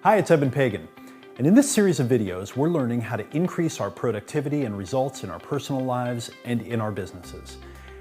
Hi, it's Eben Pagan, and in this series of videos, we're learning how to increase our productivity and results in our personal lives and in our businesses.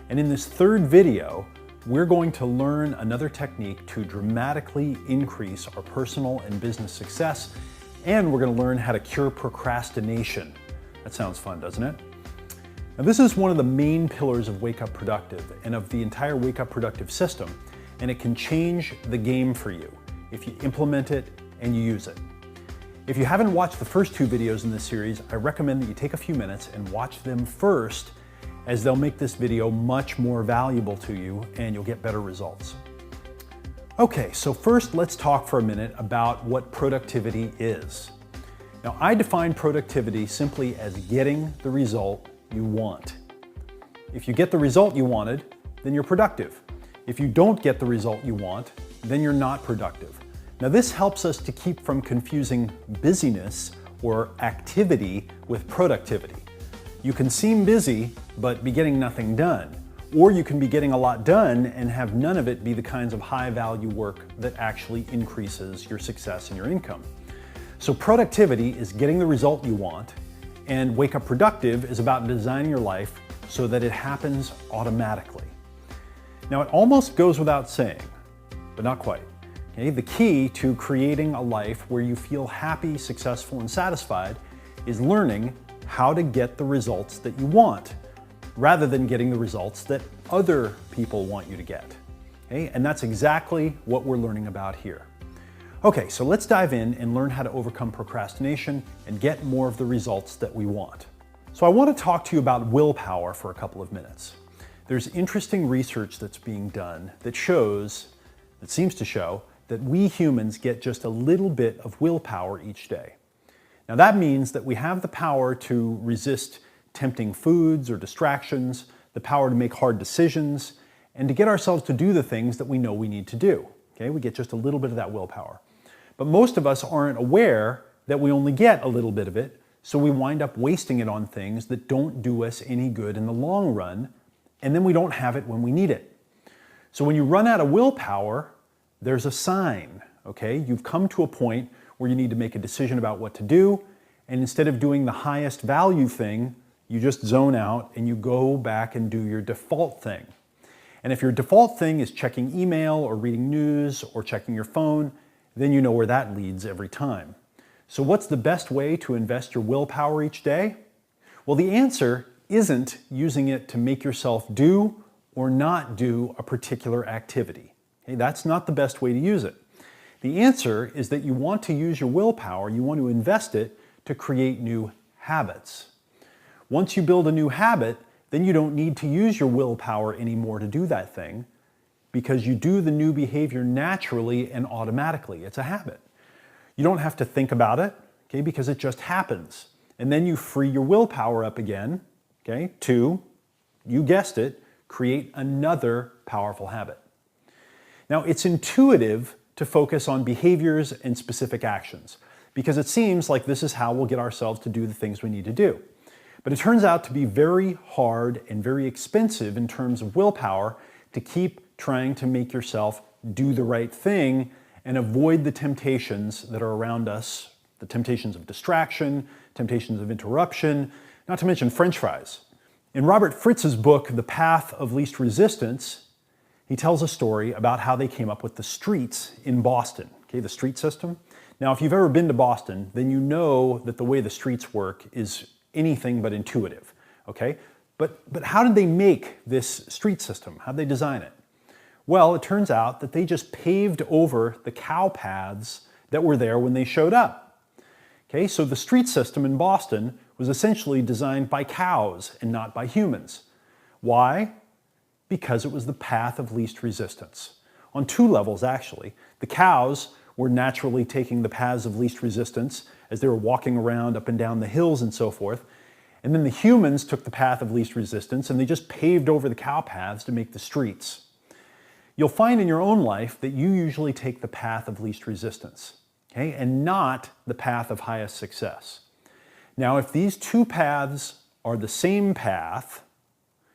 And in this third video, we're going to learn another technique to dramatically increase our personal and business success, and we're going to learn how to cure procrastination. That sounds fun, doesn't it? Now, this is one of the main pillars of Wake Up Productive and of the entire Wake Up Productive system, and it can change the game for you if you implement it and you use it. If you haven't watched the first two videos in this series, I recommend that you take a few minutes and watch them first, as they'll make this video much more valuable to you and you'll get better results. Okay, so first let's talk for a minute about what productivity is. Now, I define productivity simply as getting the result you want. If you get the result you wanted, then you're productive. If you don't get the result you want, then you're not productive. Now, this helps us to keep from confusing busyness or activity with productivity. You can seem busy, but be getting nothing done. Or you can be getting a lot done and have none of it be the kinds of high-value work that actually increases your success and your income. So productivity is getting the result you want, and Wake Up Productive is about designing your life so that it happens automatically. Now, it almost goes without saying, but not quite. Okay? The key to creating a life where you feel happy, successful, and satisfied is learning how to get the results that you want, rather than getting the results that other people want you to get. Okay? And that's exactly what we're learning about here. Okay, so let's dive in and learn how to overcome procrastination and get more of the results that we want. So I want to talk to you about willpower for a couple of minutes. There's interesting research that's being done that seems to show that we humans get just a little bit of willpower each day. Now, that means that we have the power to resist tempting foods or distractions, the power to make hard decisions, and to get ourselves to do the things that we know we need to do. Okay? We get just a little bit of that willpower. But most of us aren't aware that we only get a little bit of it, so we wind up wasting it on things that don't do us any good in the long run, and then we don't have it when we need it. So when you run out of willpower, there's a sign, okay? You've come to a point where you need to make a decision about what to do, and instead of doing the highest value thing, you just zone out and you go back and do your default thing. And if your default thing is checking email or reading news or checking your phone, then you know where that leads every time. So what's the best way to invest your willpower each day? Well, the answer isn't using it to make yourself do or not do a particular activity. Okay, that's not the best way to use it. The answer is that you want to use your willpower, you want to invest it to create new habits. Once you build a new habit, then you don't need to use your willpower anymore to do that thing, because you do the new behavior naturally and automatically. It's a habit. You don't have to think about it, okay, because it just happens. And then you free your willpower up again, okay, to, you guessed it, create another powerful habit. Now, it's intuitive to focus on behaviors and specific actions, because it seems like this is how we'll get ourselves to do the things we need to do. But it turns out to be very hard and very expensive in terms of willpower to keep trying to make yourself do the right thing and avoid the temptations that are around us, the temptations of distraction, temptations of interruption, not to mention French fries. In Robert Fritz's book, The Path of Least Resistance, he tells a story about how they came up with the streets in Boston, okay, the street system. Now, if you've ever been to Boston, then you know that the way the streets work is anything but intuitive, okay? But how did they make this street system? How did they design it? Well, it turns out that they just paved over the cow paths that were there when they showed up. Okay, so the street system in Boston was essentially designed by cows and not by humans. Why? Because it was the path of least resistance. On two levels, actually. The cows were naturally taking the paths of least resistance as they were walking around up and down the hills and so forth. And then the humans took the path of least resistance and they just paved over the cow paths to make the streets. You'll find in your own life that you usually take the path of least resistance, okay, and not the path of highest success. Now, if these two paths are the same path,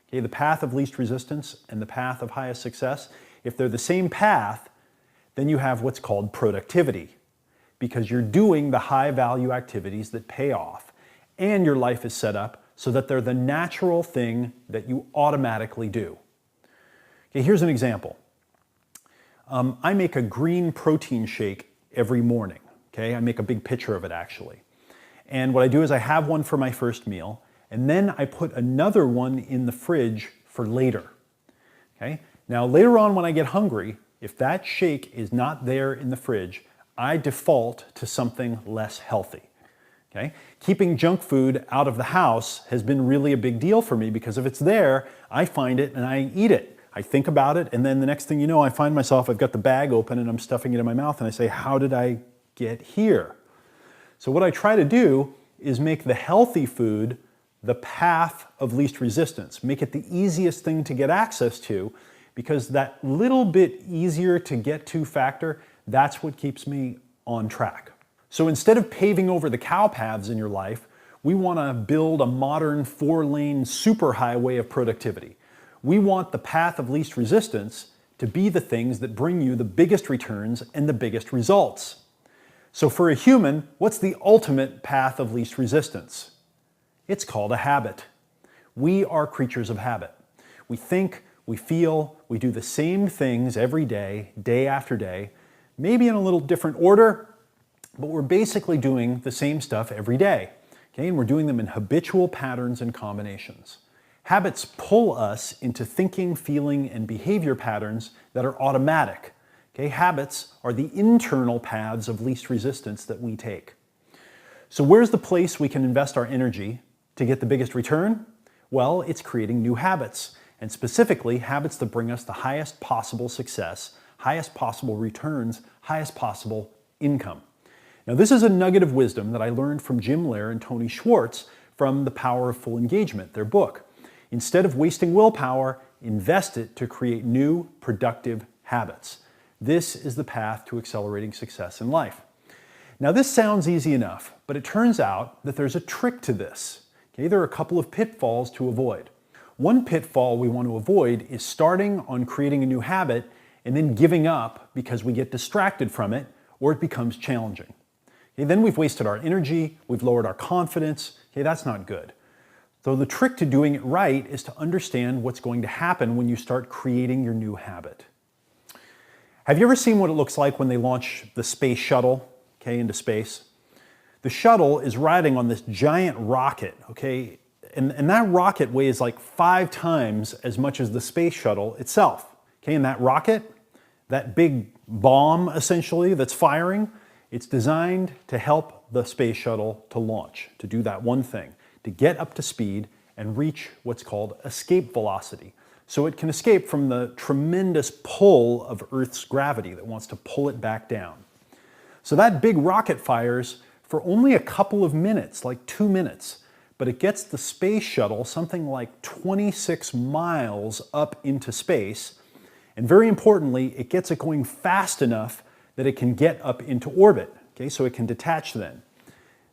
okay, the path of least resistance and the path of highest success, if they're the same path, then you have what's called productivity. because you're doing the high value activities that pay off, and your life is set up so that they're the natural thing that you automatically do. Okay, here's an example. I make a green protein shake every morning. Okay, I make a big pitcher of it actually. And what I do is I have one for my first meal, and then I put another one in the fridge for later. Okay? Now later on when I get hungry, if that shake is not there in the fridge, I default to something less healthy. Okay? Keeping junk food out of the house has been really a big deal for me because if it's there, I find it and I eat it. I think about it, and then the next thing you know, I find myself, I've got the bag open and I'm stuffing it in my mouth and I say, how did I get here? So what I try to do is make the healthy food the path of least resistance. Make it the easiest thing to get access to, because that little bit easier to get to factor, that's what keeps me on track. So instead of paving over the cow paths in your life, we want to build a modern 4-lane superhighway of productivity. We want the path of least resistance to be the things that bring you the biggest returns and the biggest results. So for a human, what's the ultimate path of least resistance? It's called a habit. We are creatures of habit. We think, we feel, we do the same things every day, day after day, maybe in a little different order, but we're basically doing the same stuff every day. Okay? And we're doing them in habitual patterns and combinations. Habits pull us into thinking, feeling, and behavior patterns that are automatic. Okay? Habits are the internal paths of least resistance that we take. So where's the place we can invest our energy to get the biggest return? Well, it's creating new habits, and specifically habits that bring us the highest possible success, highest possible returns, highest possible income. Now this is a nugget of wisdom that I learned from Jim Loehr and Tony Schwartz from The Power of Full Engagement, their book. Instead of wasting willpower, invest it to create new, productive habits. This is the path to accelerating success in life. Now this sounds easy enough, but it turns out that there's a trick to this. Okay, there are a couple of pitfalls to avoid. One pitfall we want to avoid is starting on creating a new habit and then giving up because we get distracted from it or it becomes challenging. Okay, then we've wasted our energy, we've lowered our confidence. Okay, that's not good. So the trick to doing it right is to understand what's going to happen when you start creating your new habit. Have you ever seen what it looks like when they launch the space shuttle, okay, into space? The shuttle is riding on this giant rocket, okay, and that rocket weighs like 5 times as much as the space shuttle itself. Okay, and that rocket, that big bomb essentially that's firing, it's designed to help the space shuttle to launch, to do that one thing, to get up to speed and reach what's called escape velocity. So it can escape from the tremendous pull of Earth's gravity that wants to pull it back down. So that big rocket fires for only a couple of minutes, like 2 minutes, but it gets the space shuttle something like 26 miles up into space, and very importantly, it gets it going fast enough that it can get up into orbit, okay, so it can detach then.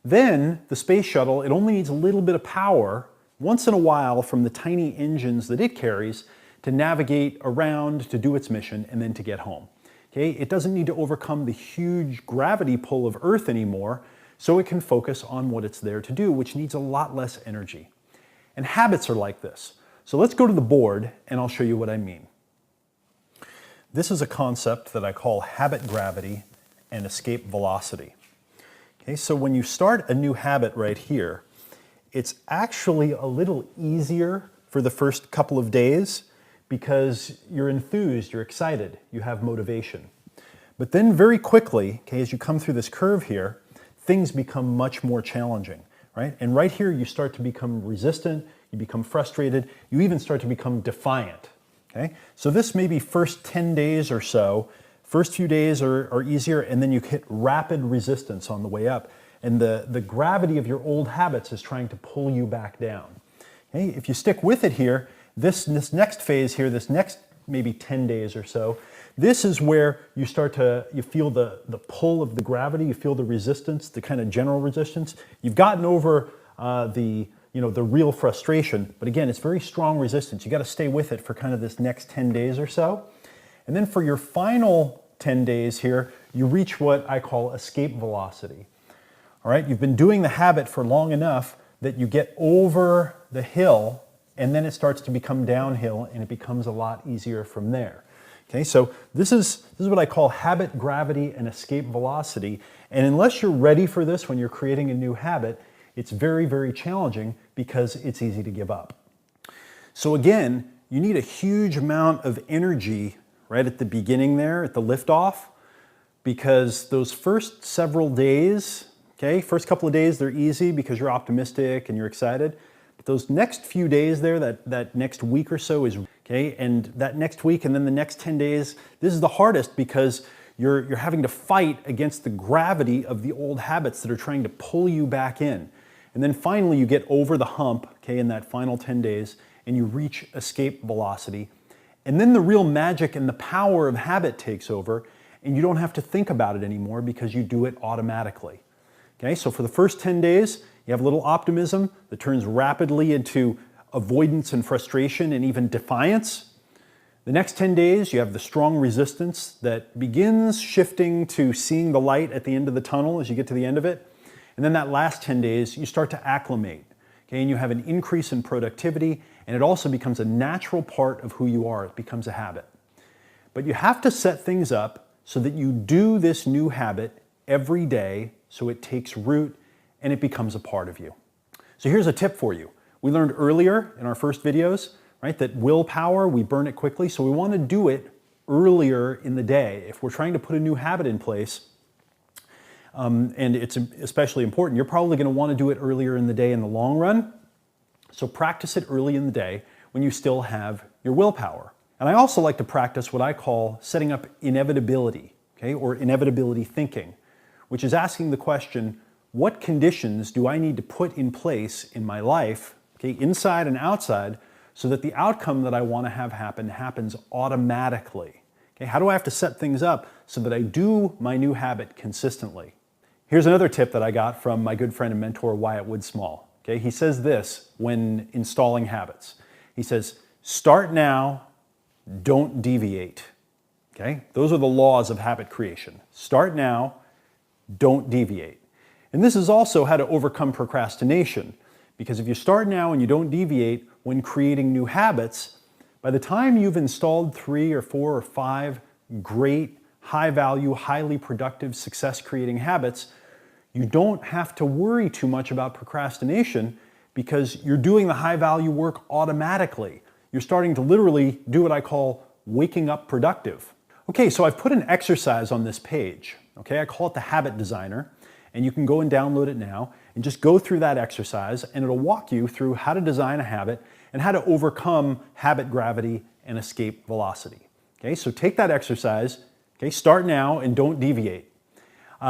Then the space shuttle, it only needs a little bit of power once in a while from the tiny engines that it carries to navigate around, to do its mission, and then to get home. Okay, it doesn't need to overcome the huge gravity pull of Earth anymore, so it can focus on what it's there to do, which needs a lot less energy. And habits are like this. So let's go to the board and I'll show you what I mean. This is a concept that I call habit gravity and escape velocity. Okay, so when you start a new habit right here, it's actually a little easier for the first couple of days because you're enthused, you're excited, you have motivation. But then very quickly, okay, as you come through this curve here, things become much more challenging, right? And right here you start to become resistant, you become frustrated, you even start to become defiant, okay? So this maybe first 10 days or so, first few days are easier, and then you hit rapid resistance on the way up. And the gravity of your old habits is trying to pull you back down. Okay? If you stick with it here, this next phase here, this next maybe 10 days or so, this is where you start to, you feel the pull of the gravity, you feel the resistance, the kind of general resistance. You've gotten over the real frustration, but again, it's very strong resistance. You got to stay with it for kind of this next 10 days or so. And then for your final 10 days here, you reach what I call escape velocity. All right, you've been doing the habit for long enough that you get over the hill, and then it starts to become downhill, and it becomes a lot easier from there. Okay, so this is what I call habit gravity and escape velocity. And unless you're ready for this when you're creating a new habit, it's very, very challenging because it's easy to give up. So again, you need a huge amount of energy right at the beginning there, at the liftoff, because those first several days, okay, first couple of days, they're easy because you're optimistic and you're excited. But those next few days there, that next week or so is, okay, and that next week and then the next 10 days, this is the hardest because you're having to fight against the gravity of the old habits that are trying to pull you back in. And then finally you get over the hump, okay, in that final 10 days, and you reach escape velocity. And then the real magic and the power of habit takes over, and you don't have to think about it anymore because you do it automatically. Okay, so for the first 10 days, you have a little optimism that turns rapidly into avoidance and frustration and even defiance. The next 10 days, you have the strong resistance that begins shifting to seeing the light at the end of the tunnel as you get to the end of it. And then that last 10 days, you start to acclimate. Okay, and you have an increase in productivity, and it also becomes a natural part of who you are. It becomes a habit. But you have to set things up so that you do this new habit every day so it takes root and it becomes a part of you. So here's a tip for you. We learned earlier in our first videos, right, that willpower, we burn it quickly, so we want to do it earlier in the day. If we're trying to put a new habit in place, and it's especially important, you're probably going to want to do it earlier in the day in the long run. So practice it early in the day when you still have your willpower. And I also like to practice what I call setting up inevitability, okay, or inevitability thinking, which is asking the question, what conditions do I need to put in place in my life, okay, inside and outside, so that the outcome that I want to have happen happens automatically? Okay, how do I have to set things up so that I do my new habit consistently? Here's another tip that I got from my good friend and mentor, Wyatt Woodsmall. Okay, he says this when installing habits. He says, start now, don't deviate. Okay, those are the laws of habit creation. Start now, don't deviate. And this is also how to overcome procrastination, because if you start now and you don't deviate when creating new habits, by the time you've installed 3 or 4 or 5 great, high-value, highly productive, success-creating habits, you don't have to worry too much about procrastination because you're doing the high-value work automatically. You're starting to literally do what I call waking up productive. Okay, so I've put an exercise on this page. Okay, I call it the Habit Designer, and you can go and download it now and just go through that exercise, and it'll walk you through how to design a habit and how to overcome habit gravity and escape velocity. Okay, so take that exercise, okay, start now and don't deviate.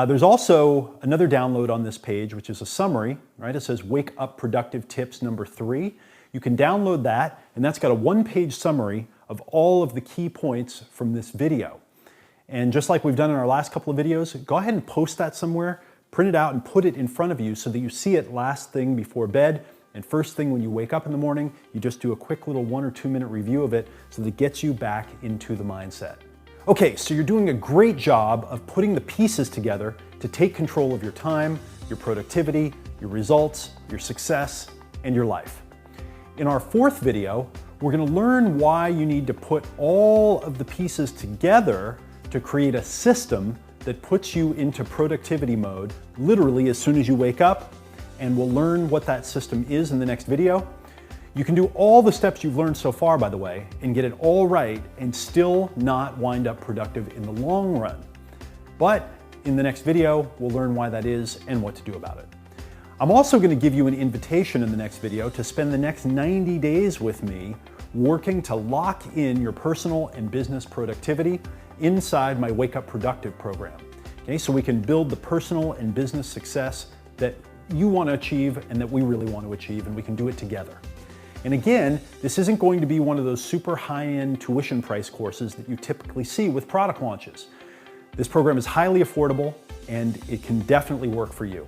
There's also another download on this page, which is a summary, right? It says Wake Up Productive Tips number 3. You can download that, and that's got a 1-page summary of all of the key points from this video. And just like we've done in our last couple of videos, go ahead and post that somewhere, print it out and put it in front of you so that you see it last thing before bed, and first thing when you wake up in the morning, you just do a quick little 1 or 2 minute review of it so that it gets you back into the mindset. Okay, so you're doing a great job of putting the pieces together to take control of your time, your productivity, your results, your success, and your life. In our 4th video, we're going to learn why you need to put all of the pieces together to create a system that puts you into productivity mode literally as soon as you wake up, and we'll learn what that system is in the next video. You can do all the steps you've learned so far, by the way, and get it all right and still not wind up productive in the long run. But in the next video, we'll learn why that is and what to do about it. I'm also going to give you an invitation in the next video to spend the next 90 days with me working to lock in your personal and business productivity inside my Wake Up Productive program. Okay, so we can build the personal and business success that you want to achieve and that we really want to achieve, and we can do it together. And again, this isn't going to be one of those super high-end tuition price courses that you typically see with product launches. This program is highly affordable and it can definitely work for you.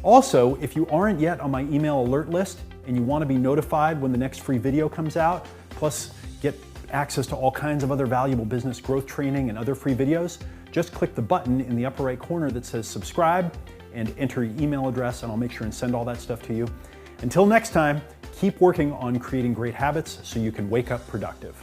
Also, if you aren't yet on my email alert list and you want to be notified when the next free video comes out, plus get access to all kinds of other valuable business growth training and other free videos, just click the button in the upper right corner that says subscribe and enter your email address, and I'll make sure and send all that stuff to you. Until next time, keep working on creating great habits so you can wake up productive.